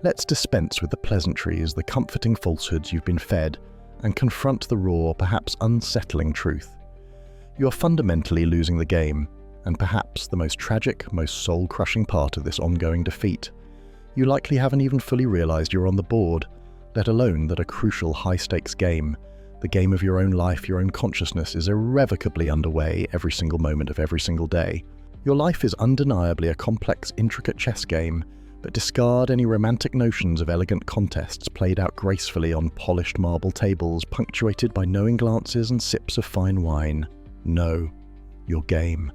Let's dispense with the pleasantries, the comforting falsehoods you've been fed, and confront the raw, perhaps unsettling truth. You are fundamentally losing the game, and perhaps the most tragic, most soul-crushing part of this ongoing defeat. You likely haven't even fully realized you're on the board, let alone that a crucial high-stakes game, the game of your own life, your own consciousness, is irrevocably underway every single moment of every single day. Your life is undeniably a complex, intricate chess game, but discard any romantic notions of elegant contests played out gracefully on polished marble tables, punctuated by knowing glances and sips of fine wine. No, your game,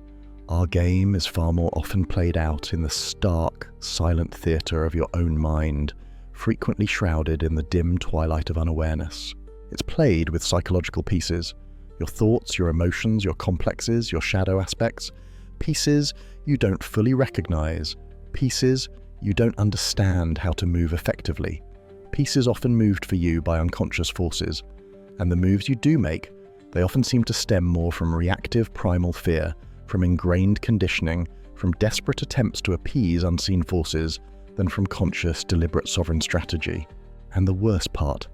our game, is far more often played out in the stark, silent theatre of your own mind, frequently shrouded in the dim twilight of unawareness. It's played with psychological pieces, your thoughts, your emotions, your complexes, your shadow aspects, pieces you don't fully recognize, pieces you don't understand how to move effectively, pieces often moved for you by unconscious forces, and the moves you do make, they often seem to stem more from reactive primal fear, from ingrained conditioning, from desperate attempts to appease unseen forces, than from conscious, deliberate sovereign strategy. And the worst part,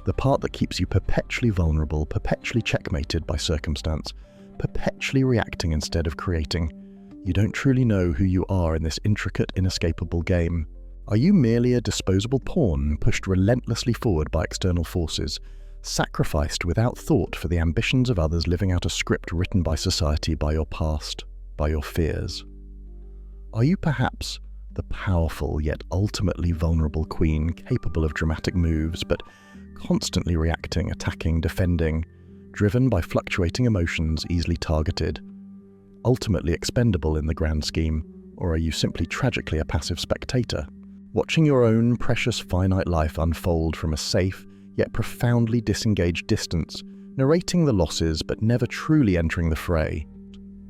the part that keeps you perpetually vulnerable, perpetually checkmated by circumstance, perpetually reacting instead of creating. You don't truly know who you are in this intricate, inescapable game. Are you merely a disposable pawn pushed relentlessly forward by external forces, sacrificed without thought for the ambitions of others, living out a script written by society, by your past, by your fears? Are you perhaps the powerful yet ultimately vulnerable queen, capable of dramatic moves, but constantly reacting, attacking, defending, driven by fluctuating emotions, easily targeted, ultimately expendable in the grand scheme? Or are you simply tragically a passive spectator, watching your own precious finite life unfold from a safe yet profoundly disengaged distance, narrating the losses but never truly entering the fray?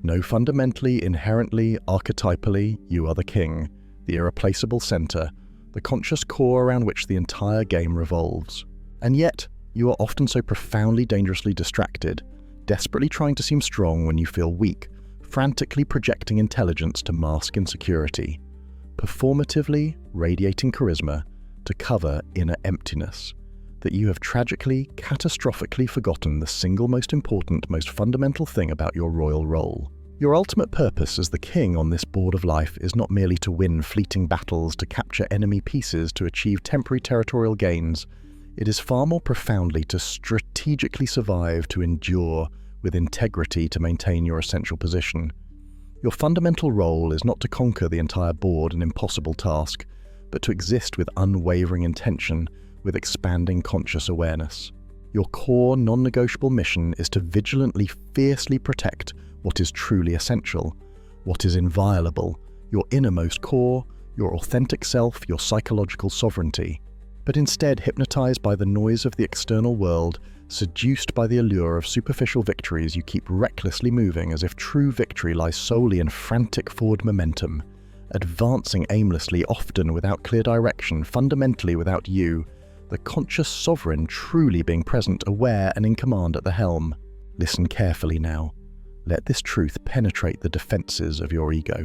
No, fundamentally, inherently, archetypally, you are the king, the irreplaceable center, the conscious core around which the entire game revolves. And yet, you are often so profoundly dangerously distracted, desperately trying to seem strong when you feel weak, frantically projecting intelligence to mask insecurity, performatively radiating charisma to cover inner emptiness, that you have tragically, catastrophically forgotten the single most important, most fundamental thing about your royal role. Your ultimate purpose as the king on this board of life is not merely to win fleeting battles, to capture enemy pieces, to achieve temporary territorial gains. It is far more profoundly to strategically survive, to endure with integrity, to maintain your essential position. Your fundamental role is not to conquer the entire board, an impossible task, but to exist with unwavering intention, with expanding conscious awareness. Your core, non-negotiable mission is to vigilantly, fiercely protect what is truly essential, what is inviolable, your innermost core, your authentic self, your psychological sovereignty. But instead, hypnotized by the noise of the external world, seduced by the allure of superficial victories, you keep recklessly moving as if true victory lies solely in frantic forward momentum, advancing aimlessly, often without clear direction, fundamentally without you, the conscious sovereign, truly being present, aware and in command at the helm. Listen carefully now. Let this truth penetrate the defenses of your ego.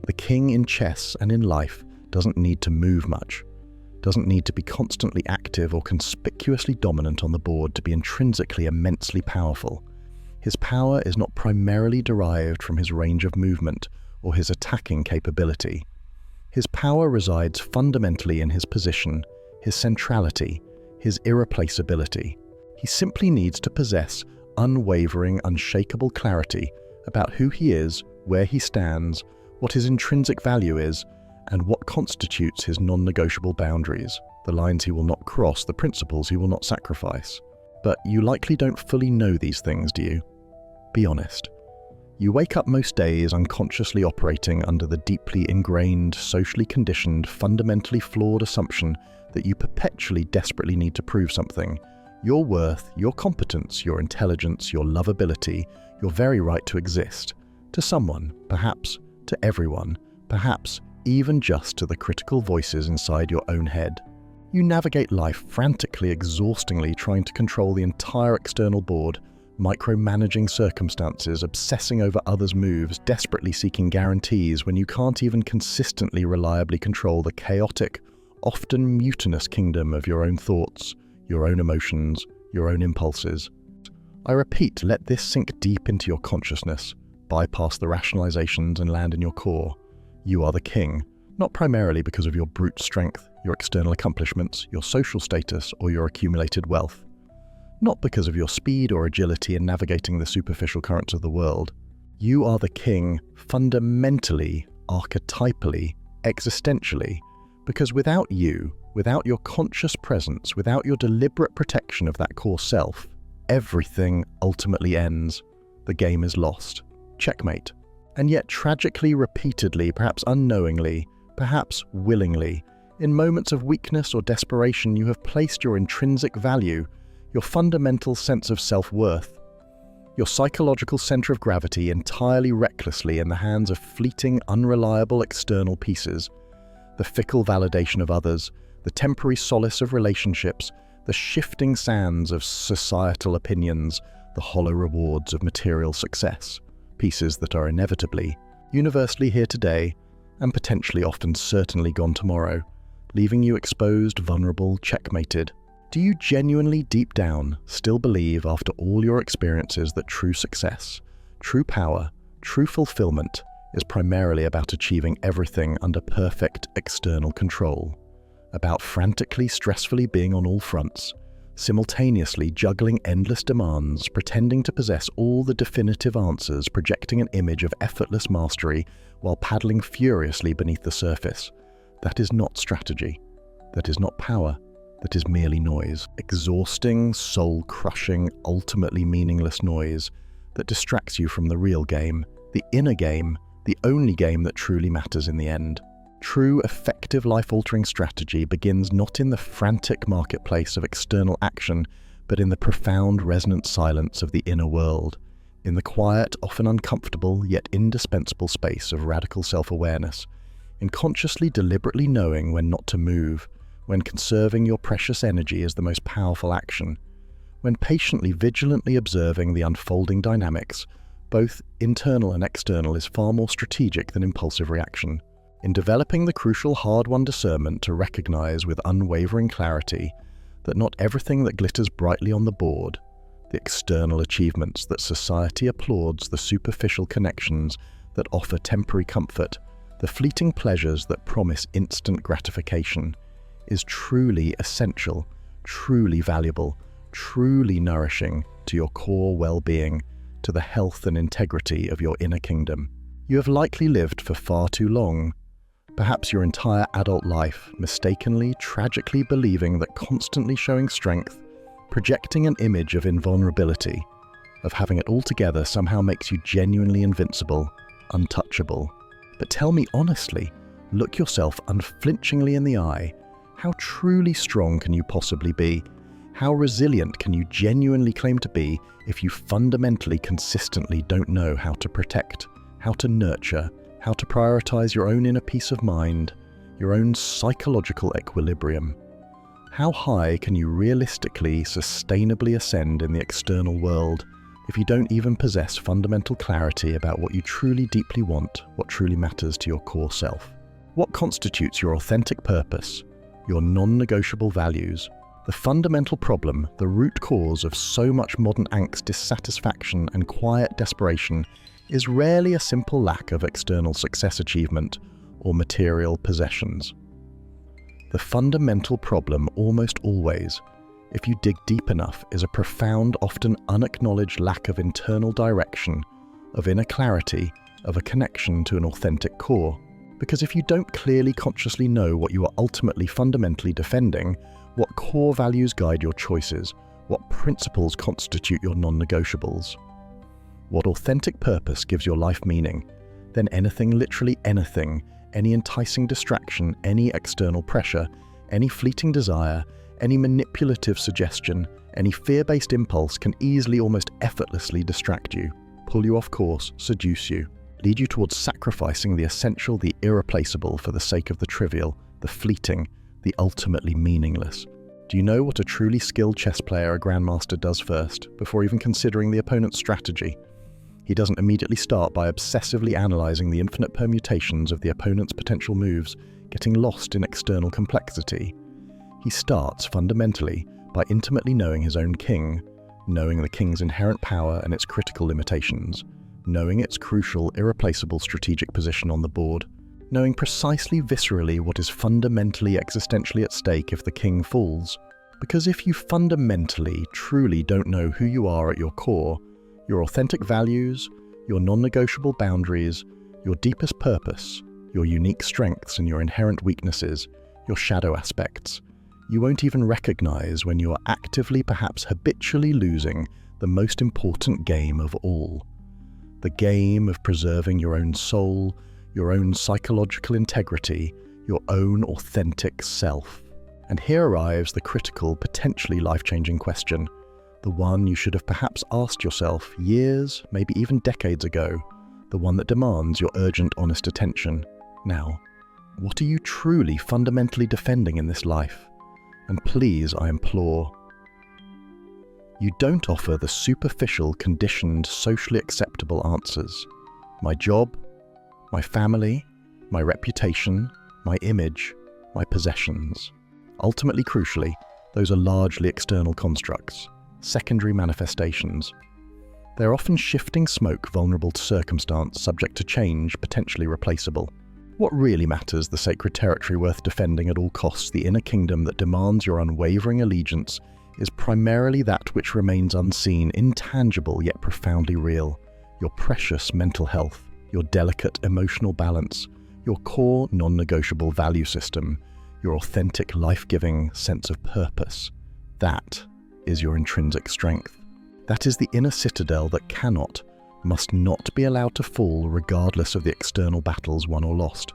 The king in chess and in life doesn't need to move much, doesn't need to be constantly active or conspicuously dominant on the board to be intrinsically immensely powerful. His power is not primarily derived from his range of movement or his attacking capability. His power resides fundamentally in his position, his centrality, his irreplaceability. He simply needs to possess unwavering, unshakable clarity about who he is, where he stands, what his intrinsic value is, and what constitutes his non-negotiable boundaries, the lines he will not cross, the principles he will not sacrifice. But you likely don't fully know these things, do you? Be honest. You wake up most days unconsciously operating under the deeply ingrained, socially conditioned, fundamentally flawed assumption that you perpetually desperately need to prove something. Your worth, your competence, your intelligence, your lovability, your very right to exist. To someone, perhaps to everyone, perhaps even just to the critical voices inside your own head. You navigate life frantically, exhaustingly, trying to control the entire external board, micromanaging circumstances, obsessing over others' moves, desperately seeking guarantees when you can't even consistently, reliably control the chaotic, often mutinous kingdom of your own thoughts, your own emotions, your own impulses. I repeat, let this sink deep into your consciousness, bypass the rationalizations and land in your core. You are the king, not primarily because of your brute strength, your external accomplishments, your social status, or your accumulated wealth. Not because of your speed or agility in navigating the superficial currents of the world. You are the king fundamentally, archetypally, existentially, because without you, without your conscious presence, without your deliberate protection of that core self, everything ultimately ends. The game is lost. Checkmate. And yet tragically, repeatedly, perhaps unknowingly, perhaps willingly, in moments of weakness or desperation, you have placed your intrinsic value, your fundamental sense of self-worth, your psychological center of gravity entirely recklessly in the hands of fleeting, unreliable external pieces, the fickle validation of others, the temporary solace of relationships, the shifting sands of societal opinions, the hollow rewards of material success, pieces that are inevitably, universally here today, and potentially often certainly gone tomorrow, leaving you exposed, vulnerable, checkmated. Do you genuinely, deep down, still believe after all your experiences that true success, true power, true fulfillment is primarily about achieving everything under perfect external control, about frantically, stressfully being on all fronts, simultaneously juggling endless demands, pretending to possess all the definitive answers, projecting an image of effortless mastery while paddling furiously beneath the surface? That is not strategy. That is not power. That is merely noise. Exhausting, soul-crushing, ultimately meaningless noise that distracts you from the real game, the inner game, the only game that truly matters in the end. True, effective, life-altering strategy begins not in the frantic marketplace of external action, but in the profound, resonant silence of the inner world, in the quiet, often uncomfortable, yet indispensable space of radical self-awareness, in consciously, deliberately knowing when not to move, when conserving your precious energy is the most powerful action, when patiently, vigilantly observing the unfolding dynamics, both internal and external, is far more strategic than impulsive reaction. In developing the crucial hard-won discernment to recognize with unwavering clarity that not everything that glitters brightly on the board, the external achievements that society applauds, the superficial connections that offer temporary comfort, the fleeting pleasures that promise instant gratification, is truly essential, truly valuable, truly nourishing to your core well-being, to the health and integrity of your inner kingdom. You have likely lived for far too long, perhaps your entire adult life, mistakenly, tragically believing that constantly showing strength, projecting an image of invulnerability, of having it all together somehow makes you genuinely invincible, untouchable. But tell me honestly, look yourself unflinchingly in the eye, how truly strong can you possibly be? How resilient can you genuinely claim to be if you fundamentally, consistently don't know how to protect, how to nurture, how to prioritize your own inner peace of mind, your own psychological equilibrium? How high can you realistically, sustainably ascend in the external world if you don't even possess fundamental clarity about what you truly deeply want, what truly matters to your core self? What constitutes your authentic purpose, your non-negotiable values? The fundamental problem, the root cause of so much modern angst, dissatisfaction, and quiet desperation is rarely a simple lack of external success achievement or material possessions. The fundamental problem almost always, if you dig deep enough, is a profound, often unacknowledged lack of internal direction, of inner clarity, of a connection to an authentic core. Because if you don't clearly, consciously know what you are ultimately fundamentally defending, what core values guide your choices, what principles constitute your non-negotiables, what authentic purpose gives your life meaning, then anything, literally anything, any enticing distraction, any external pressure, any fleeting desire, any manipulative suggestion, any fear-based impulse can easily, almost effortlessly distract you, pull you off course, seduce you, lead you towards sacrificing the essential, the irreplaceable for the sake of the trivial, the fleeting, the ultimately meaningless. Do you know what a truly skilled chess player or grandmaster does first, before even considering the opponent's strategy? He doesn't immediately start by obsessively analyzing the infinite permutations of the opponent's potential moves. getting lost in external complexity. He starts, fundamentally, by intimately knowing his own king, knowing the king's inherent power and its critical limitations, knowing its crucial, irreplaceable strategic position on the board, knowing precisely viscerally what is fundamentally existentially at stake if the king falls. Because if you fundamentally, truly don't know who you are at your core, your authentic values, your non-negotiable boundaries, your deepest purpose, your unique strengths and your inherent weaknesses, your shadow aspects, you won't even recognize when you are actively, perhaps habitually losing the most important game of all. The game of preserving your own soul, your own psychological integrity, your own authentic self. And here arrives the critical, potentially life-changing question, the one you should have perhaps asked yourself years, maybe even decades ago, the one that demands your urgent, honest attention. Now, what are you truly fundamentally defending in this life? And please, I implore, you don't offer the superficial, conditioned, socially acceptable answers. My job, my family, my reputation, my image, my possessions. Ultimately, crucially, those are largely external constructs, secondary manifestations. They're often shifting smoke vulnerable to circumstance, subject to change, potentially replaceable. What really matters, the sacred territory worth defending at all costs, the inner kingdom that demands your unwavering allegiance, is primarily that which remains unseen, intangible yet profoundly real. Your precious mental health, your delicate emotional balance, your core non-negotiable value system, your authentic life-giving sense of purpose. That is your intrinsic strength. That is the inner citadel that cannot, must not be allowed to fall regardless of the external battles won or lost.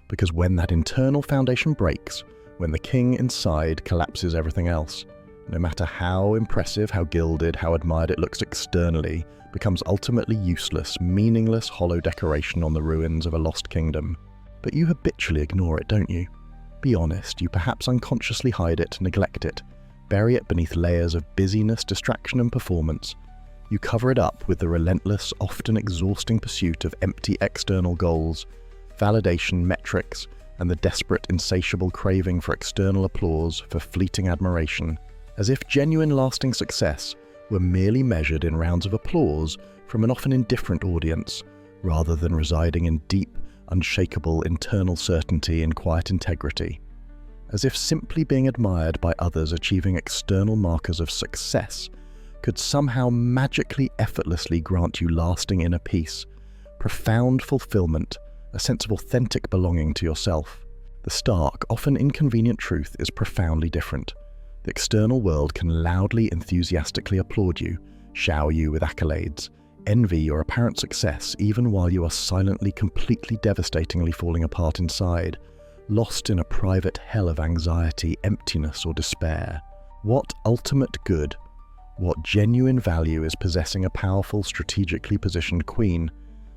Because when that internal foundation breaks, when the king inside collapses everything else, no matter how impressive, how gilded, how admired it looks externally, becomes ultimately useless, meaningless, hollow decoration on the ruins of a lost kingdom. But you habitually ignore it, don't you? Be honest, you perhaps unconsciously hide it, neglect it, bury it beneath layers of busyness, distraction and performance. You cover it up with the relentless, often exhausting pursuit of empty external goals, validation metrics, and the desperate, insatiable craving for external applause, for fleeting admiration, as if genuine lasting success were merely measured in rounds of applause from an often indifferent audience, rather than residing in deep, unshakable internal certainty and quiet integrity. As if simply being admired by others achieving external markers of success could somehow magically, effortlessly grant you lasting inner peace, profound fulfillment, a sense of authentic belonging to yourself. The stark, often inconvenient truth is profoundly different. The external world can loudly, enthusiastically applaud you, shower you with accolades, envy your apparent success even while you are silently, completely devastatingly falling apart inside, lost in a private hell of anxiety, emptiness or despair. What ultimate good, what genuine value is possessing a powerful, strategically positioned queen,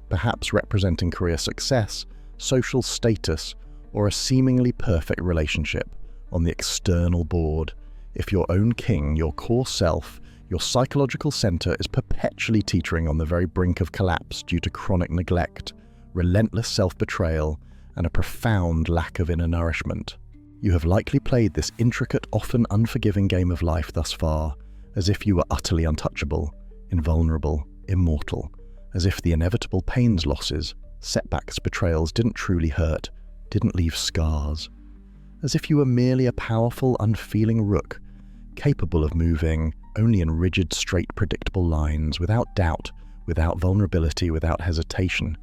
perhaps representing career success, social status, or a seemingly perfect relationship on the external board, if your own king, your core self, your psychological center is perpetually teetering on the very brink of collapse due to chronic neglect, relentless self-betrayal, and a profound lack of inner nourishment? You have likely played this intricate, often unforgiving game of life thus far, as if you were utterly untouchable, invulnerable, immortal, as if the inevitable pains, losses, setbacks, betrayals didn't truly hurt, didn't leave scars, as if you were merely a powerful, unfeeling rook, capable of moving only in rigid, straight, predictable lines, without doubt, without vulnerability, without hesitation.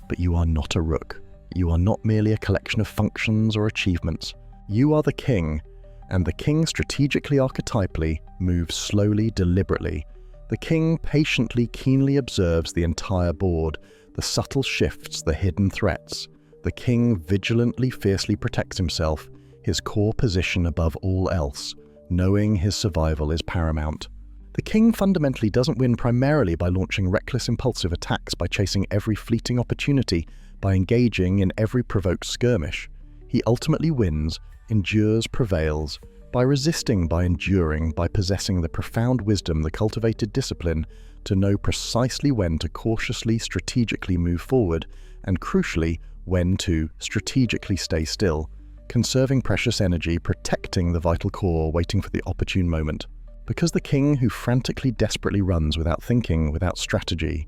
But you are not a rook. You are not merely a collection of functions or achievements. You are the king, and the king strategically, archetypally, moves slowly, deliberately. The king patiently, keenly observes the entire board, the subtle shifts, the hidden threats. The king vigilantly, fiercely protects himself, his core position above all else, knowing his survival is paramount. The king fundamentally doesn't win primarily by launching reckless, impulsive attacks, by chasing every fleeting opportunity, by engaging in every provoked skirmish. He ultimately wins, endures, prevails, by resisting, by enduring, by possessing the profound wisdom, the cultivated discipline, to know precisely when to cautiously, strategically move forward, and crucially, when to strategically stay still, conserving precious energy, protecting the vital core, waiting for the opportune moment. Because the king who frantically, desperately runs without thinking, without strategy,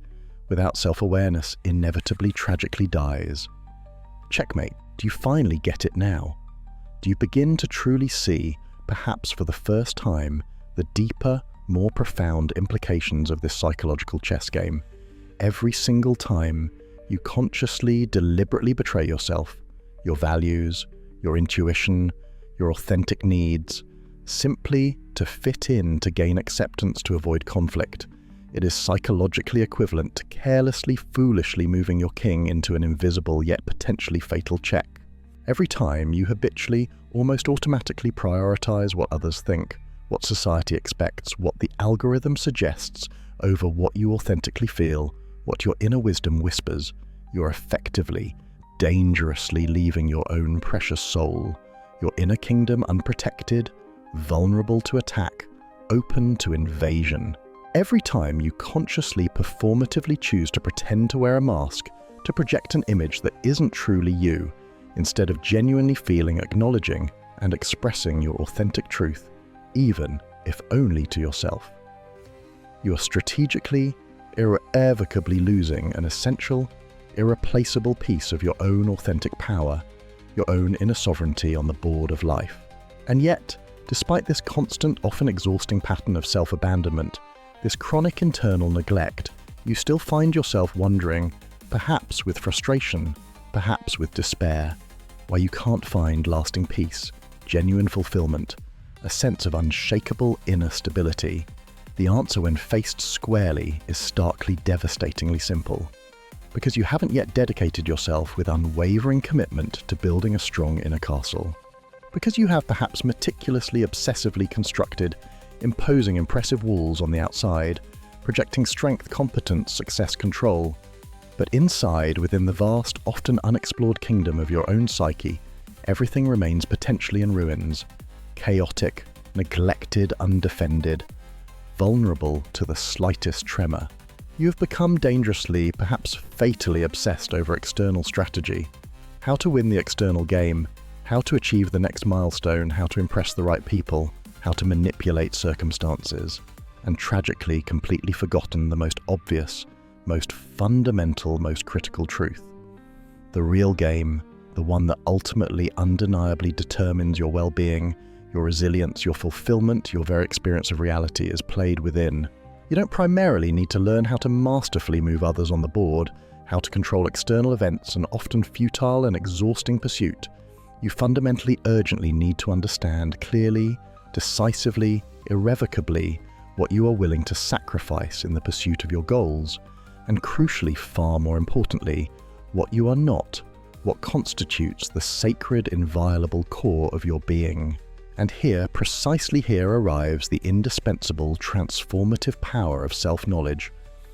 without self-awareness, inevitably, tragically dies. Checkmate. Do you finally get it now? Do you begin to truly see, perhaps for the first time, the deeper, more profound implications of this psychological chess game? Every single time you consciously, deliberately betray yourself, your values, your intuition, your authentic needs, simply to fit in, to gain acceptance, to avoid conflict, it is psychologically equivalent to carelessly, foolishly moving your king into an invisible yet potentially fatal check. Every time you habitually, almost automatically prioritize what others think, what society expects, what the algorithm suggests over what you authentically feel, what your inner wisdom whispers, you're effectively, dangerously leaving your own precious soul, your inner kingdom unprotected, vulnerable to attack, open to invasion. Every time you consciously, performatively choose to pretend to wear a mask, to project an image that isn't truly you, instead of genuinely feeling, acknowledging, and expressing your authentic truth, even if only to yourself, you are strategically, irrevocably losing an essential, irreplaceable piece of your own authentic power, your own inner sovereignty on the board of life. And yet, despite this constant, often exhausting pattern of self-abandonment, this chronic internal neglect, you still find yourself wondering, perhaps with frustration, perhaps with despair, why you can't find lasting peace, genuine fulfillment, a sense of unshakable inner stability. The answer, when faced squarely, is starkly, devastatingly simple. Because you haven't yet dedicated yourself with unwavering commitment to building a strong inner castle. Because you have perhaps meticulously, obsessively constructed, imposing impressive walls on the outside, projecting strength, competence, success, control. But inside, within the vast, often unexplored kingdom of your own psyche, everything remains potentially in ruins, chaotic, neglected, undefended, vulnerable to the slightest tremor. You have become dangerously, perhaps fatally obsessed over external strategy. How to win the external game, how to achieve the next milestone, how to impress the right people, how to manipulate circumstances, and tragically completely forgotten the most obvious, most fundamental, most critical truth. The real game, the one that ultimately, undeniably determines your well-being, your resilience, your fulfillment, your very experience of reality, is played within. You don't primarily need to learn how to masterfully move others on the board, how to control external events, an often futile and exhausting pursuit. You fundamentally, urgently need to understand clearly, decisively, irrevocably what you are willing to sacrifice in the pursuit of your goals, and crucially, far more importantly, what you are not, what constitutes the sacred, inviolable core of your being. And here, precisely here, arrives the indispensable, transformative power of self-knowledge,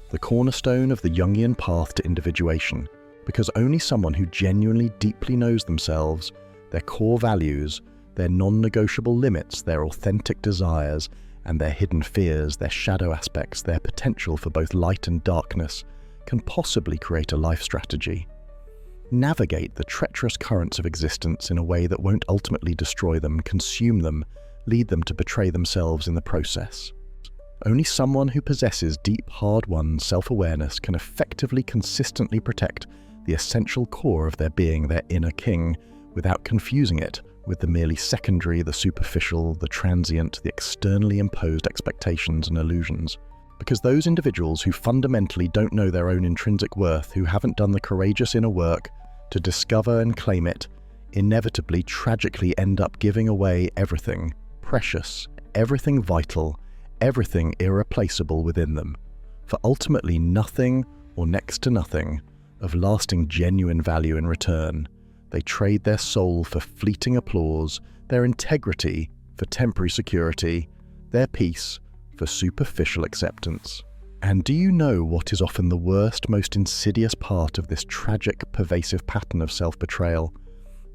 the cornerstone of the Jungian path to individuation, because only someone who genuinely, deeply knows themselves, their core values, their non-negotiable limits, their authentic desires, and their hidden fears, their shadow aspects, their potential for both light and darkness, can possibly create a life strategy. Navigate the treacherous currents of existence in a way that won't ultimately destroy them, consume them, lead them to betray themselves in the process. Only someone who possesses deep, hard-won self-awareness can effectively, consistently protect the essential core of their being, their inner king, without confusing it with the merely secondary, the superficial, the transient, the externally imposed expectations and illusions. Because those individuals who fundamentally don't know their own intrinsic worth, who haven't done the courageous inner work to discover and claim it, inevitably, tragically end up giving away everything precious, everything vital, everything irreplaceable within them, for ultimately nothing, or next to nothing, of lasting, genuine value in return. They trade their soul for fleeting applause, their integrity for temporary security, their peace for superficial acceptance. And do you know what is often the worst, most insidious part of this tragic, pervasive pattern of self-betrayal?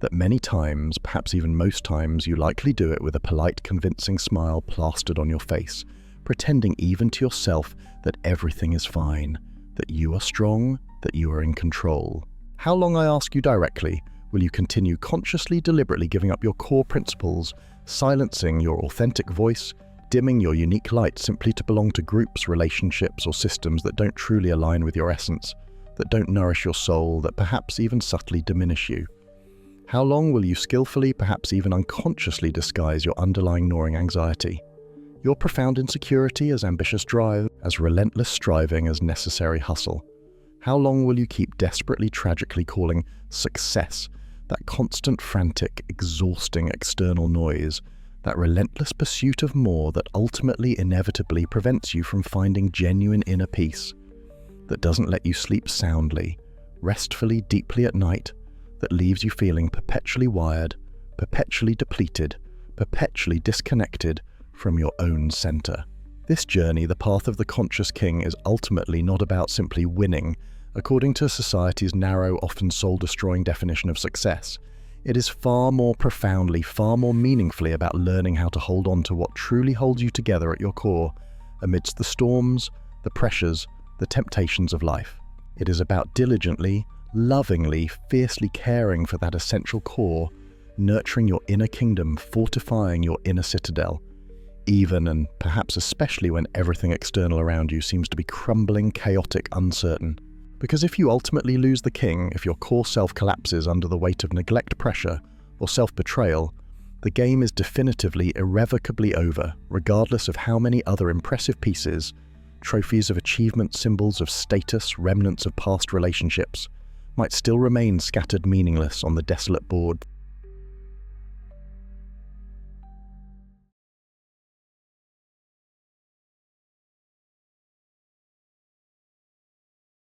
That many times, perhaps even most times, you likely do it with a polite, convincing smile plastered on your face, pretending even to yourself that everything is fine, that you are strong, that you are in control. How long, I ask you directly, Will you continue consciously, deliberately giving up your core principles, silencing your authentic voice, dimming your unique light simply to belong to groups, relationships, or systems that don't truly align with your essence, that don't nourish your soul, that perhaps even subtly diminish you? How long will you skillfully, perhaps even unconsciously, disguise your underlying gnawing anxiety, your profound insecurity as ambitious drive, as relentless striving as necessary hustle? How long will you keep desperately, tragically calling success that constant, frantic, exhausting external noise, that relentless pursuit of more that ultimately, inevitably prevents you from finding genuine inner peace, that doesn't let you sleep soundly, restfully, deeply at night, that leaves you feeling perpetually wired, perpetually depleted, perpetually disconnected from your own center? This journey, the path of the conscious king, is ultimately not about simply winning, according to society's narrow, often soul-destroying definition of success. It is far more profoundly, far more meaningfully about learning how to hold on to what truly holds you together at your core, amidst the storms, the pressures, the temptations of life. It is about diligently, lovingly, fiercely caring for that essential core, nurturing your inner kingdom, fortifying your inner citadel, even and perhaps especially when everything external around you seems to be crumbling, chaotic, uncertain. Because if you ultimately lose the king, if your core self collapses under the weight of neglect, pressure, or self-betrayal, the game is definitively, irrevocably over, regardless of how many other impressive pieces, trophies of achievement, symbols of status, remnants of past relationships, might still remain scattered meaningless on the desolate board.